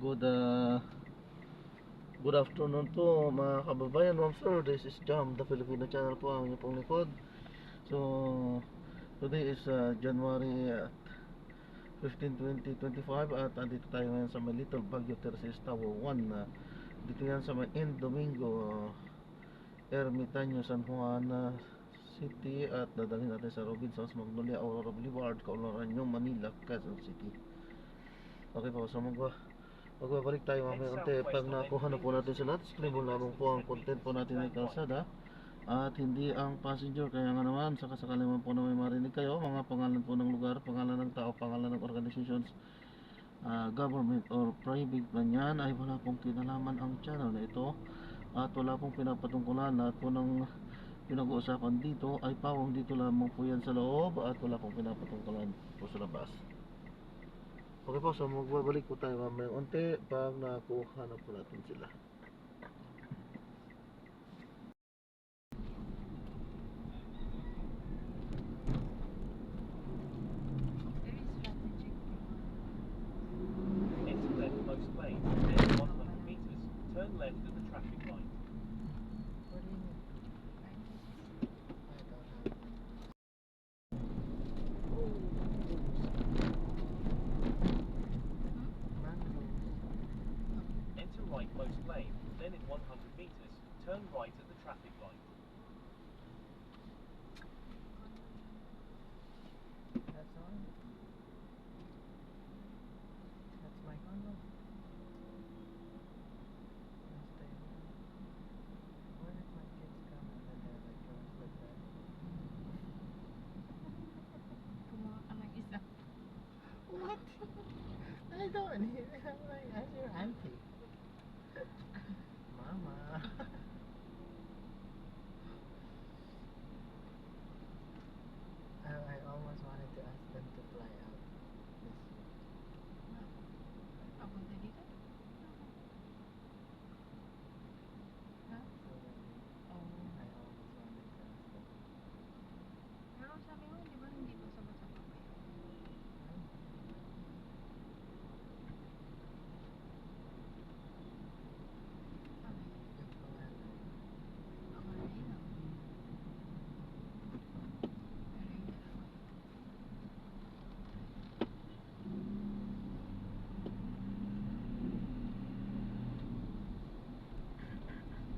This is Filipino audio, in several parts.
Good afternoon po mga kababayan, ma'am sir. This is Jam, the Filipino channel po ang inyong pong likod. So, today is January 15, 2025 at andito tayo ngayon sa may Little Baguio Terces Tower 1. Dito yan sa may End Domingo, Ermitaño, San Juan City, at dadalhin natin sa Robinsons Magnolia Aurora Boulevard, Caularanyo, Manila, Quezon City. Okay po, so magbabalik tayo mamaya unti pag nakuha na po natin sa lahat. Screen lamang po ang content po natin ay kalsada at hindi ang passenger. Kaya nga naman, sakasakali man po na may marinig kayo, mga pangalan po ng lugar, pangalan ng tao, pangalan ng organizations, government or private man yan, ay wala pong kinalaman ang channel na ito at wala pong pinapatungkulan. Lahat po ng pinag-uusapan dito ay pawang dito lamang po yan sa loob at wala pong pinapatungkulan po sa labas. Okay po, so magbabalik po tayo mamaya unti pag nakuha na po natin sila. Enter leftmost lane, then 100 meters, turn left at the traffic light. Enter rightmost lane, then in 100 meters, turn right at the traffic light. That's on. That's my condo. Where did my kids come and then they're like girls like that? Kumuha ka ng isa. What? I don't need it. I'm like, I'm your auntie. Mama. I almost wanted to ask them to fly out this week. Papunta dito? Ha? So, Oo. I almost wanted to ask them. Pero sabi mo, di ba hindi pa sabat-sabat pa yun? Sabi, Yung pangalan. ako na rin ako. Pero yung dalawa.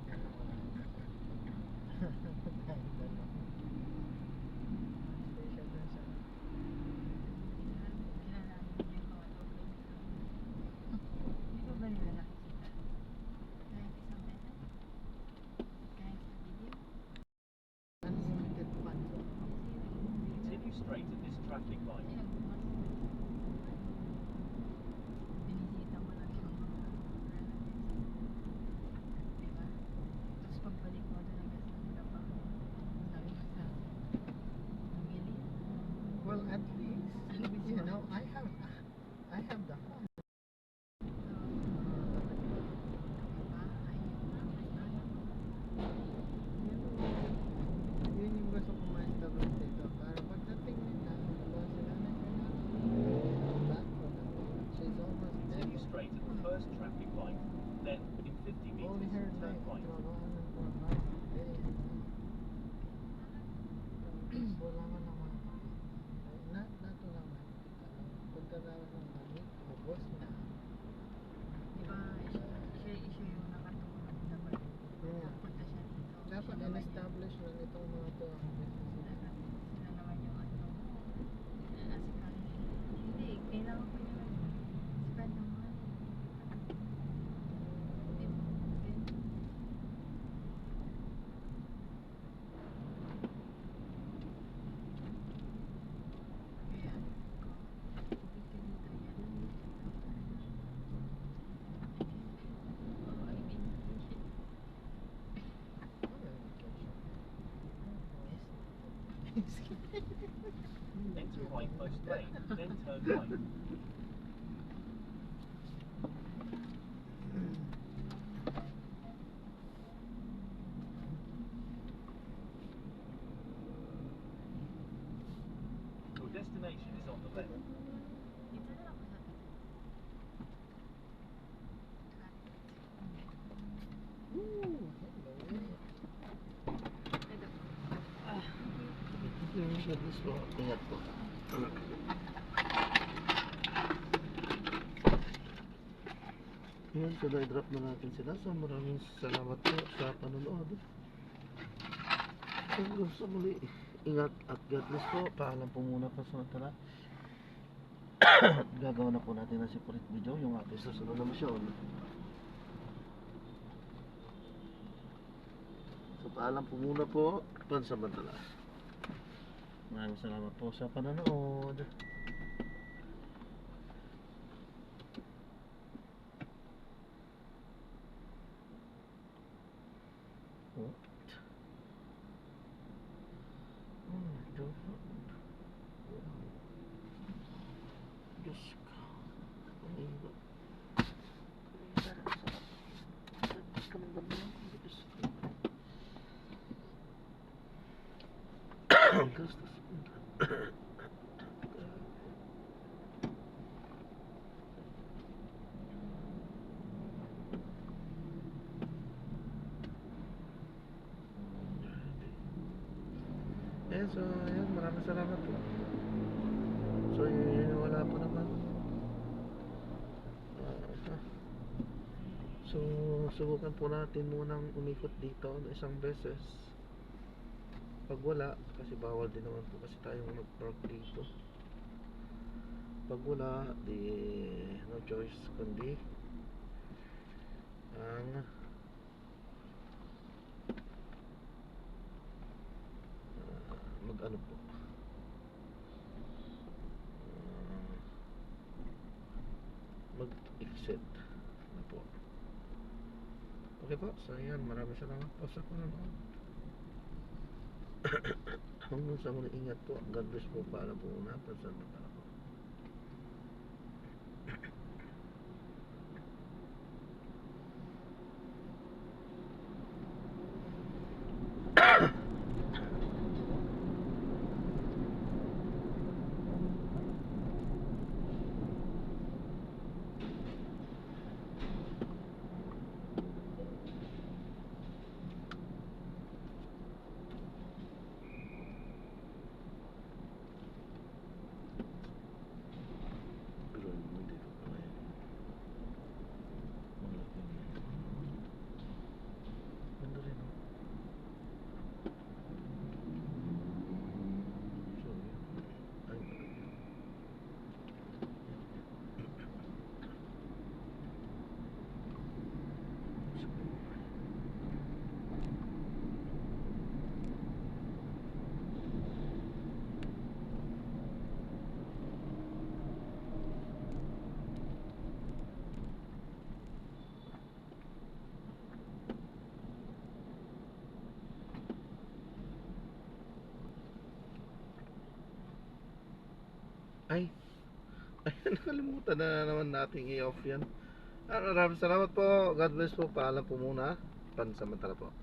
Ano mo lang. Dahil dalawa. Stay siya dun sa Kilala mo yung mga tuloy nito. Di ba ba nila nakikita? Kahit isang beses? Kahit sa video? unlimited funds. Continue straight at this traffic light. Kasi nagbukas. Binisita mo lang yung mga relatives. Diba? Tapos pagbalik mo doon nagkasama ka pa. Sabi ko sa pamilya. Well, at least, you know, I have the home. Yun yung gusto ko ma-establish dito. Para pagdating nila, diba, sila na yung back ko na. She's almost dead. Continue straight at the first traffic light, then in 50 Only her meters, turn right. trabaho ng trabaho. Wala man naman. Not wala man. Pagkatapos ng balik, ubos na. Diba, siya yung nakatulong. Dapat Yeah. pupunta siya dito. Dapat Siya naman yung- in-establish na nitong mga to ang business nila. Sila naman yung ano. Asikaso siya. Hindi, kailangan ko niya spend ng money. Di ba? Ganun. Kaya, tubig ka dito, yan ang gusto ko. Oo, I mean, Enter rightmost lane, then turn right. Your destination is on the left. dito na ako sa God bless po. Ingat po. Yun, so na-drop na natin sila. So maraming salamat po sa panonood. Hanggang sa muli. Ingat at God bless po. Paalam po muna pa sa matala. Gagawa na po natin ng separate video yung ating susunod na misyon. So paalam po muna po pansamantala. Maraming salamat po sa panonood. What? Diyos ko. Ang iba. Sarap. Kamdam lang. Diyos ko. Ang gastos. So, ayan, maraming salamat po. So, wala pa naman. So, subukan po natin munang umikot dito na isang beses. Pag wala, kasi bawal din naman po kasi tayong mag-park dito. Pag wala, di no choice kundi ang mag-ano po, mag-exit na po. Okay po, so ayan, maraming salamat po sa panonood. Hanggang sa muli, ingat po. God bless po. Paalam po muna. Pansamantala po. Ay, nakalimutan na naman nating i-off yan. Maraming salamat po. God bless po. Paalam po muna. Pansamantala po.